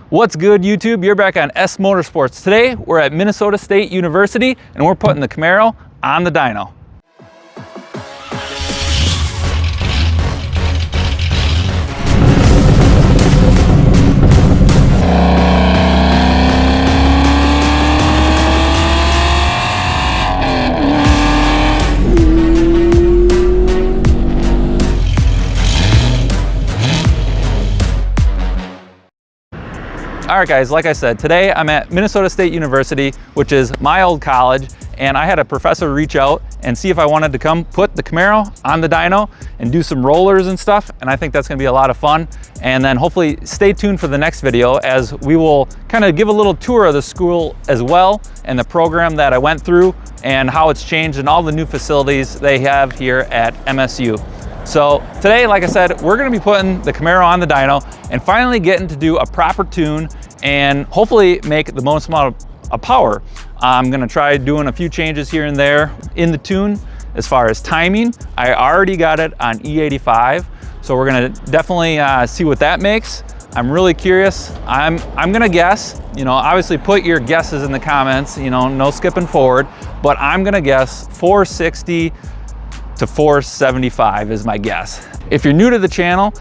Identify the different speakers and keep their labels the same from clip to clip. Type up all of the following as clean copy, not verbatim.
Speaker 1: What's good, YouTube? You're back on S Motorsports. Today, we're at Minnesota State University, and we're putting the Camaro on the dyno. All right, guys, like I said, today I'm at Minnesota State University, which is my old college, and I had a professor reach out and see if I wanted to come put the Camaro on the dyno and do some rollers and stuff, and I think that's gonna be a lot of fun. And then hopefully stay tuned for the next video as we will kind of give a little tour of the school as well and the program that I went through and how it's changed and all the new facilities they have here at MSU. So today, like I said, we're gonna be putting the Camaro on the dyno and finally getting to do a proper tune and hopefully make the most amount of power. I'm gonna try doing a few changes here and there in the tune. As far as timing, I already got it on E85, so we're gonna definitely see what that makes. I'm really curious. I'm gonna guess, you know, obviously put your guesses in the comments, you know, no skipping forward, but I'm gonna guess 460 to 475 is my guess. If you're new to the channel,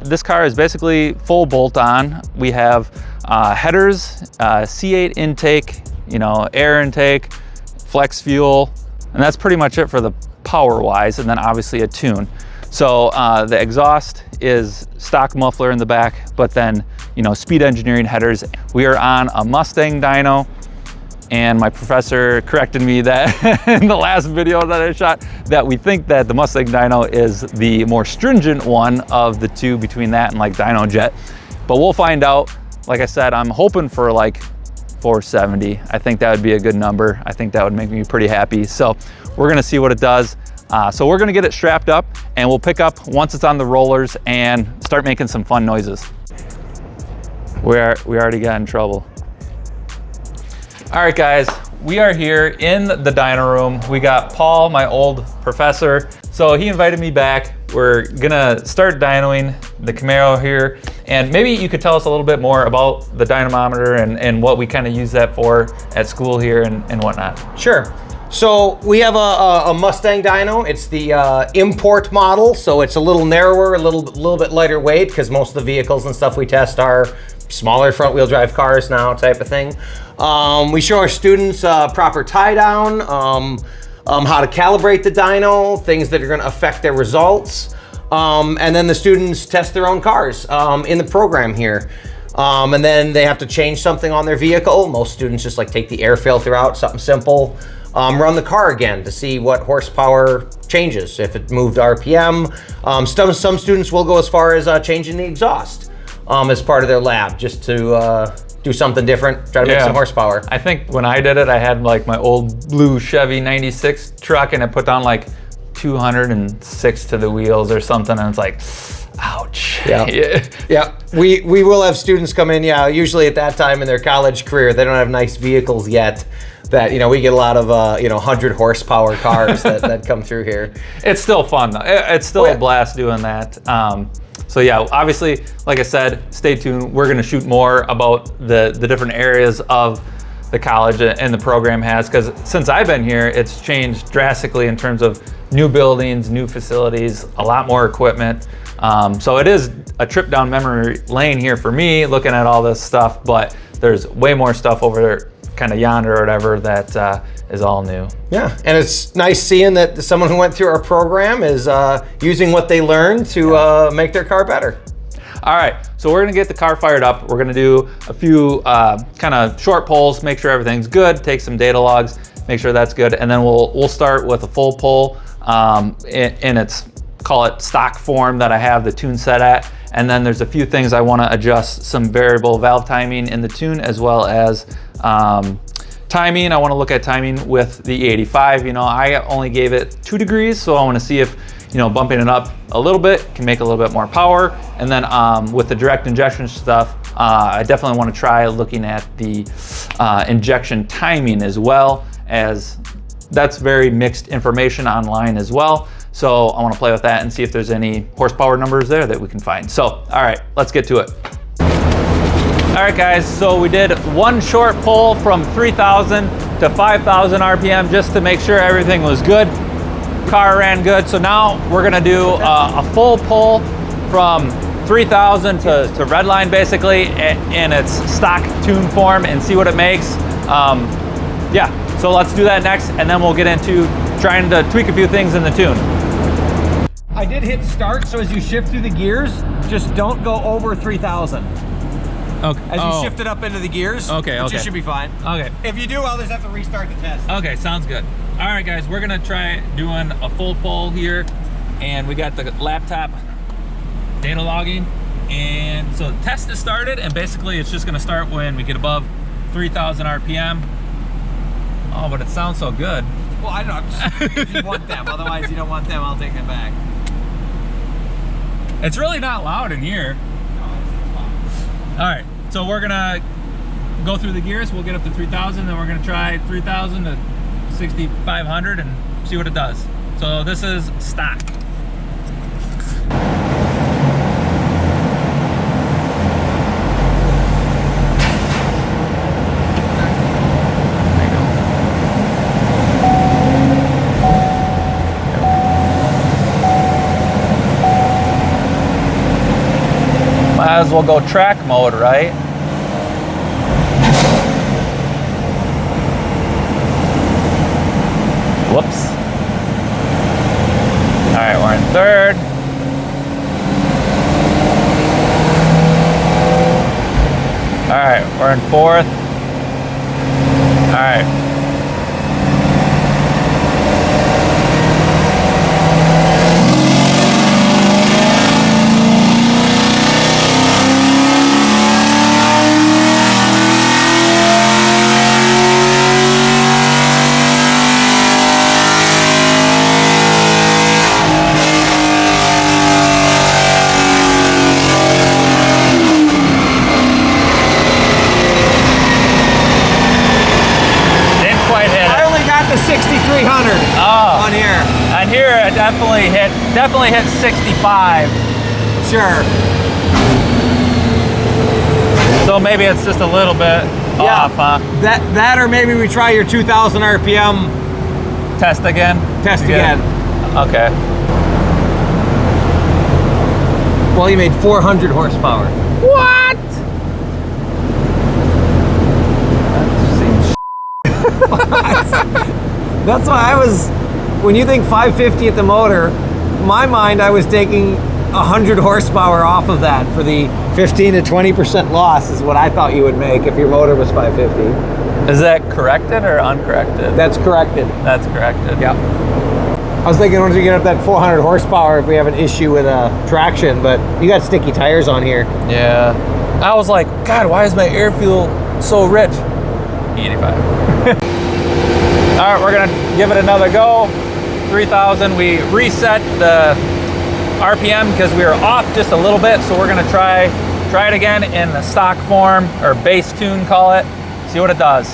Speaker 1: this car is basically full bolt-on. We have headers, C8 intake, you know, air intake, flex fuel, and that's pretty much it for the power-wise, and then obviously a tune. So the exhaust is stock muffler in the back, but then, you know, speed engineering headers. We are on a Mustang dyno, and my professor corrected me that in the last video that I shot, that we think that the Mustang dyno is the more stringent one of the two between that and like Dyno Jet. But we'll find out. Like I said, I'm hoping for like 470. I think that would be a good number. I think that would make me pretty happy. So we're gonna see what it does. So we're gonna get it strapped up and we'll pick up once it's on the rollers and start making some fun noises. We already got in trouble. All right, guys, we are here in the dyno room. We got Paul, my old professor. So he invited me back. We're gonna start dynoing the Camaro here. And maybe you could tell us a little bit more about the dynamometer and what we kind of use that for at school here and whatnot.
Speaker 2: Sure. So we have a Mustang dyno. It's the import model, so it's a little narrower, a little bit lighter weight, because most of the vehicles and stuff we test are smaller front wheel drive cars now, type of thing. We show our students proper tie down, how to calibrate the dyno, things that are going to affect their results, and then the students test their own cars in the program here. And then they have to change something on their vehicle. Most students just like take the air filter out, something simple. Run the car again to see what horsepower changes, if it moved RPM. Some students will go as far as changing the exhaust as part of their lab, just to do something different, try to make some horsepower. I
Speaker 1: think when I did it, I had like my old blue Chevy 96 truck and I put down like 206 to the wheels or something, and it's like, ouch.
Speaker 2: Yeah. We will have students come in, usually at that time in their college career, they don't have nice vehicles yet, that, you know, we get a lot of 100 horsepower cars that come through here.
Speaker 1: It's still fun though. It's still a blast doing that. So yeah, obviously, like I said, stay tuned. We're gonna shoot more about the different areas of the college and the program has, because since I've been here, it's changed drastically in terms of new buildings, new facilities, a lot more equipment. So it is a trip down memory lane here for me, looking at all this stuff, but there's way more stuff over there, kind of yonder or whatever, that is all new. Yeah, and it's nice seeing that someone who went through our program is using what they learned to make their car better. All right, so we're gonna get the car fired up. We're gonna do a few kind of short pulls, make sure everything's good, take some data logs, make sure that's good, and then we'll start with a full pull in its, call it stock form that I have the tune set at. And then there's a few things I wanna adjust, some variable valve timing in the tune, as well as timing. I wanna look at timing with the E85. You know, I only gave it 2 degrees, so I wanna see if, you know, bumping it up a little bit can make a little bit more power. And then with the direct injection stuff, I definitely wanna try looking at the injection timing as well, as that's very mixed information online as well. So I want to play with that and see if there's any horsepower numbers there that we can find. So, all right, let's get to it. All right, guys, so we did one short pull from 3,000 to 5,000 RPM just to make sure everything was good. Car ran good. So now we're gonna do a full pull from 3,000 to redline basically in its stock tune form and see what it makes. Yeah, so let's do that next, and then we'll get into trying to tweak a few things in the tune.
Speaker 2: I did hit start, so as you shift through the gears, just don't go over 3,000.
Speaker 1: Okay.
Speaker 2: As you shift it up into the gears,
Speaker 1: okay.
Speaker 2: Which should be fine.
Speaker 1: Okay.
Speaker 2: If you do, I'll just have to restart the test.
Speaker 1: Okay, sounds good. All right, guys, we're gonna try doing a full pull here, and we got the laptop data logging, and so the test is started, and basically it's just gonna start when we get above 3,000 RPM. Oh, but it sounds so good.
Speaker 2: Well, I don't know, if you want them, otherwise you don't want them, I'll take them back.
Speaker 1: It's really not loud in here. All right, so we're gonna go through the gears. We'll get up to 3,000, then we're gonna try 3,000 to 6,500 and see what it does. So this is stock. Might as well go track mode, right? Whoops. All right, we're in third. All right, we're in fourth. All right.
Speaker 2: On here.
Speaker 1: On here, it definitely hit 65.
Speaker 2: Sure.
Speaker 1: So maybe it's just a little bit off, huh?
Speaker 2: That or maybe we try your 2,000 RPM.
Speaker 1: Test again?
Speaker 2: Test again.
Speaker 1: Okay.
Speaker 2: Well, you made 400 horsepower.
Speaker 1: What?
Speaker 2: That's why I was, when you think 550 at the motor, my mind I was taking 100 horsepower off of that for the 15 to 20% loss is what I thought you would make if your motor was 550.
Speaker 1: Is that corrected or uncorrected?
Speaker 2: That's corrected.
Speaker 1: That's corrected.
Speaker 2: Yep. I was thinking once we get up that 400 horsepower if we have an issue with traction, but you got sticky tires on here.
Speaker 1: Yeah. I was like, God, why is my air fuel so rich? E85. All right, we're gonna give it another go. 3,000, we reset the RPM because we were off just a little bit, so we're gonna try it again in the stock form, or base tune, call it, see what it does.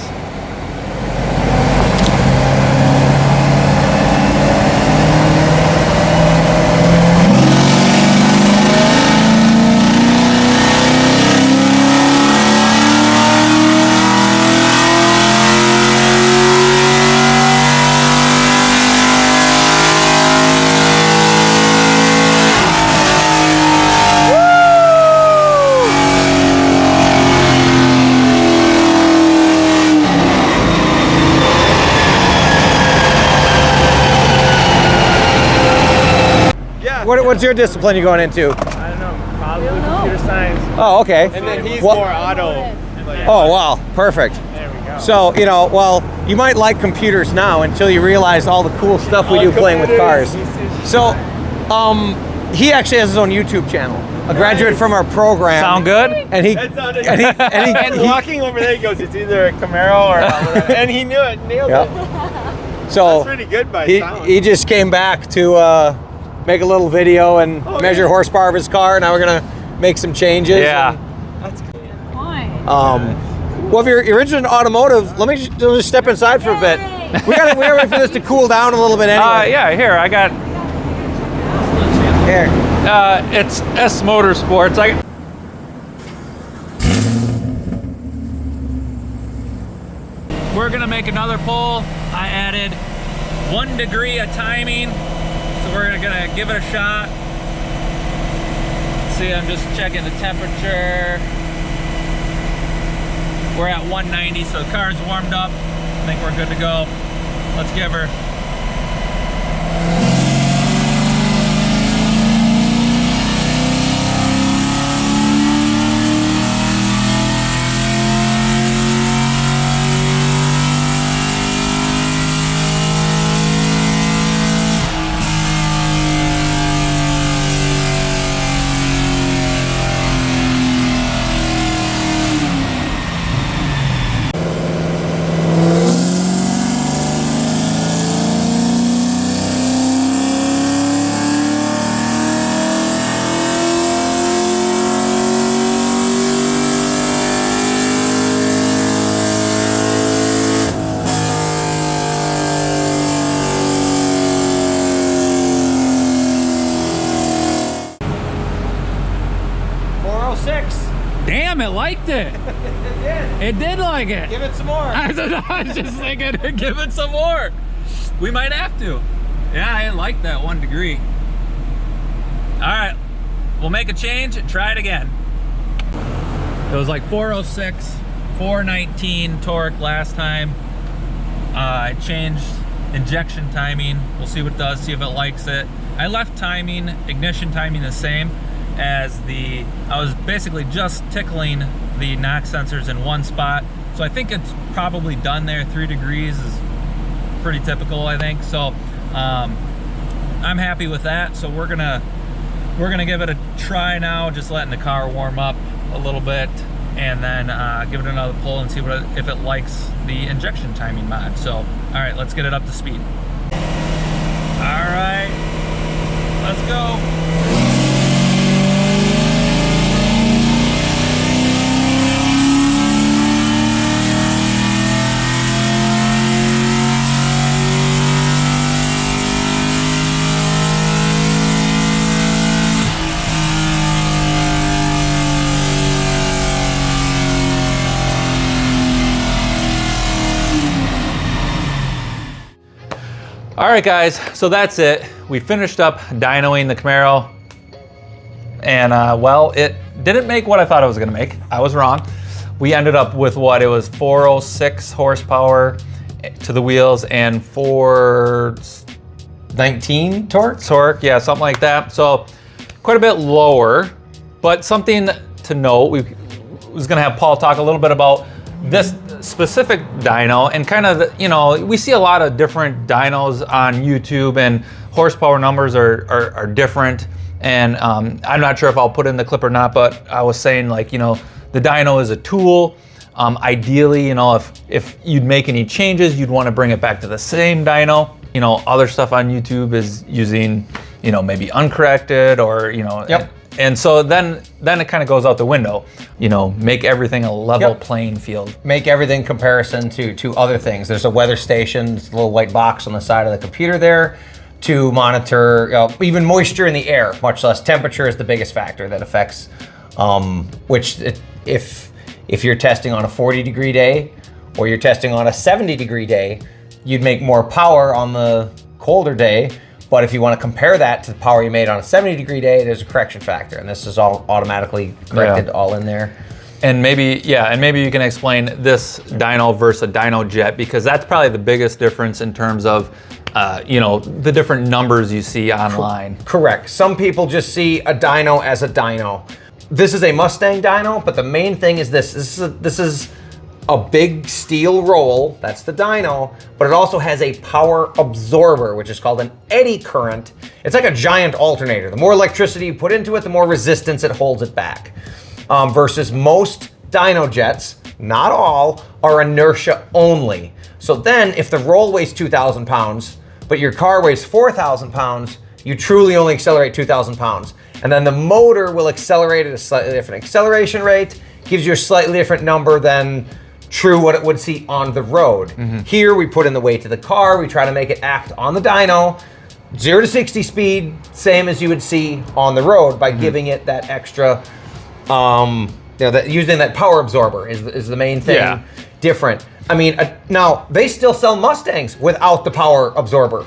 Speaker 2: What's your discipline you're going into?
Speaker 3: I don't know, probably computer science.
Speaker 2: Oh, okay.
Speaker 3: And then he's more auto.
Speaker 2: Oh, wow, perfect.
Speaker 3: There we go.
Speaker 2: So, you know, well, you might like computers now until you realize all the cool stuff we do playing with cars. So, he actually has his own YouTube channel. A graduate from our program.
Speaker 1: Sound good?
Speaker 2: And he,
Speaker 3: and walking over there, he goes, it's either a Camaro or whatever. And he knew it, nailed it.
Speaker 2: So
Speaker 3: that's pretty good by sound.
Speaker 2: He just came back to make a little video and measure horsepower of his car. Now we're gonna make some changes.
Speaker 1: Yeah.
Speaker 3: That's cool.
Speaker 4: Why?
Speaker 2: Well, if you're interested in automotive, let me just step inside for a bit. We gotta wait for this to cool down a little bit anyway.
Speaker 1: Yeah, here, I got,
Speaker 2: Here.
Speaker 1: it's S Motorsports. we're gonna make another pull. I added 1 degree of timing, so we're gonna give it a shot. See, I'm just checking the temperature. We're at 190, so the car's warmed up. I think we're good to go. Let's give her. Damn, it liked it.
Speaker 2: It did.
Speaker 1: It did like it.
Speaker 2: Give it some more.
Speaker 1: I was just thinking, give it some more. We might have to. Yeah, I like that 1 degree. All right, we'll make a change and try it again. It was like 406, 419 torque last time. I changed injection timing. We'll see what it does, see if it likes it. I left timing, ignition timing the same as I was basically just tickling the knock sensors in one spot. So I think it's probably done there. 3 degrees is pretty typical, I think. So I'm happy with that. So we're gonna give it a try now, just letting the car warm up a little bit, and then give it another pull and see if it likes the injection timing mod. So, all right, let's get it up to speed. All right, let's go. All right, guys, so that's it. We finished up dynoing the Camaro, and well, it didn't make what I thought it was gonna make. I was wrong. We ended up with what, it was 406 horsepower to the wheels and 419 torque, yeah, something like that. So quite a bit lower, but something to note, we was gonna have Paul talk a little bit about this specific dyno, and kind of, you know, we see a lot of different dynos on YouTube, and horsepower numbers are different. And I'm not sure if I'll put in the clip or not, but I was saying, like, you know, the dyno is a tool. Ideally, you know, if you'd make any changes, you'd want to bring it back to the same dyno. You know, other stuff on YouTube is using, you know, maybe uncorrected, or, you know,
Speaker 2: Yep.
Speaker 1: And so then it kind of goes out the window. You know, make everything a level playing field.
Speaker 2: Make everything comparison to other things. There's a weather station, it's a little white box on the side of the computer there to monitor, you know, even moisture in the air, much less temperature is the biggest factor that affects, if you're testing on a 40-degree day or you're testing on a 70-degree day, you'd make more power on the colder day. But if you want to compare that to the power you made on a 70-degree day, there's a correction factor, and this is all automatically corrected, all in there.
Speaker 1: And maybe you can explain this dyno versus a dyno jet, because that's probably the biggest difference in terms of, you know, the different numbers you see online.
Speaker 2: Correct. Some people just see a dyno as a dyno. This is a Mustang dyno, but the main thing is this is a big steel roll, that's the dyno, but it also has a power absorber, which is called an eddy current. It's like a giant alternator. The more electricity you put into it, the more resistance it holds it back. Versus most dyno jets, not all, are inertia only. So then if the roll weighs 2,000 pounds, but your car weighs 4,000 pounds, you truly only accelerate 2,000 pounds. And then the motor will accelerate at a slightly different acceleration rate, gives you a slightly different number than true what it would see on the road. Here we put in the weight to the car, we try to make it act on the dyno, 0 to 60 speed, same as you would see on the road, by giving it that extra, you know, using that power absorber is the main thing.
Speaker 1: Yeah.
Speaker 2: different. I mean, now they still sell Mustangs without the power absorber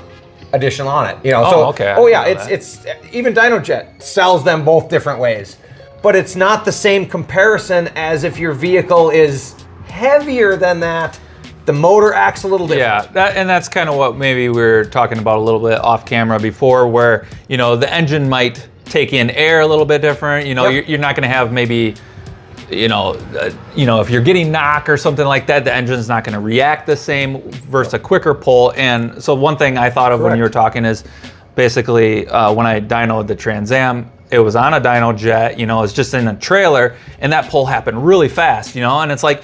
Speaker 2: addition on it. You know, so
Speaker 1: okay.
Speaker 2: oh yeah, it's even Dynojet sells them both different ways, but it's not the same comparison as if your vehicle is heavier than that. The motor acts a little different.
Speaker 1: Yeah, and that's kind of what maybe we were talking about a little bit off camera before, where, you know, the engine might take in air a little bit different. You know, you're not going to have maybe, you know, if you're getting knock or something like that, the engine's not going to react the same versus a quicker pull. And so one thing I thought of when you were talking is basically when I dynoed the Trans Am, it was on a Dynojet, you know, it's just in a trailer, and that pull happened really fast, you know, and it's like,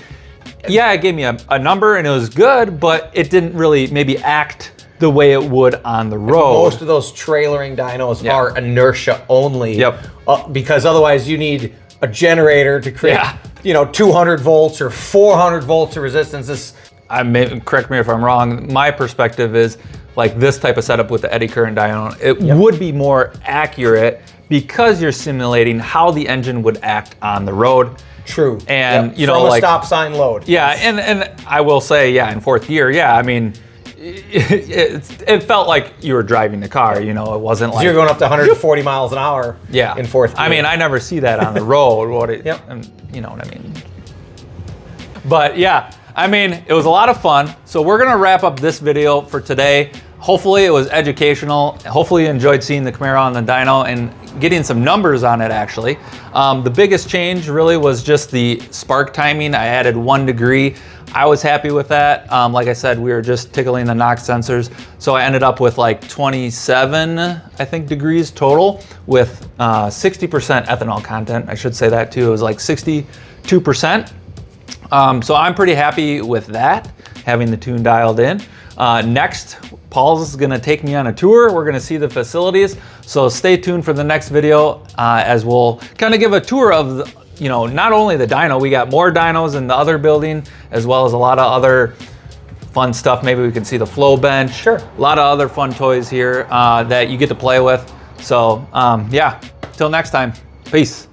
Speaker 1: yeah, it gave me a number and it was good, but it didn't really maybe act the way it would on the road.
Speaker 2: Most of those trailering dynos are inertia only.
Speaker 1: Yep.
Speaker 2: Because otherwise you need a generator to create, you know, 200 volts or 400 volts of resistance.
Speaker 1: Correct me if I'm wrong, my perspective is like this type of setup with the eddy current dyno, it would be more accurate because you're simulating how the engine would act on the road.
Speaker 2: True.
Speaker 1: And you know,
Speaker 2: from a
Speaker 1: like
Speaker 2: stop sign load.
Speaker 1: Yeah, and I will say, in fourth gear, I mean, it felt like you were driving the car. You know, it wasn't like
Speaker 2: you're going up to 140 miles an hour. In fourth gear.
Speaker 1: I mean, I never see that on the road. You know what I mean. But yeah, I mean, it was a lot of fun. So we're gonna wrap up this video for today. Hopefully it was educational. Hopefully you enjoyed seeing the Camaro on the dyno and getting some numbers on it actually. The biggest change really was just the spark timing. I added 1 degree. I was happy with that. Like I said, we were just tickling the NOx sensors. So I ended up with like 27, I think, degrees total with 60% ethanol content. I should say that too. It was like 62%. So I'm pretty happy with that, having the tune dialed in. Next, Paul's gonna take me on a tour. We're gonna see the facilities. So stay tuned for the next video as we'll kind of give a tour of the, you know, not only the dyno, we got more dynos in the other building, as well as a lot of other fun stuff. Maybe we can see the flow bench.
Speaker 2: Sure.
Speaker 1: A lot of other fun toys here that you get to play with. So yeah, till next time, peace.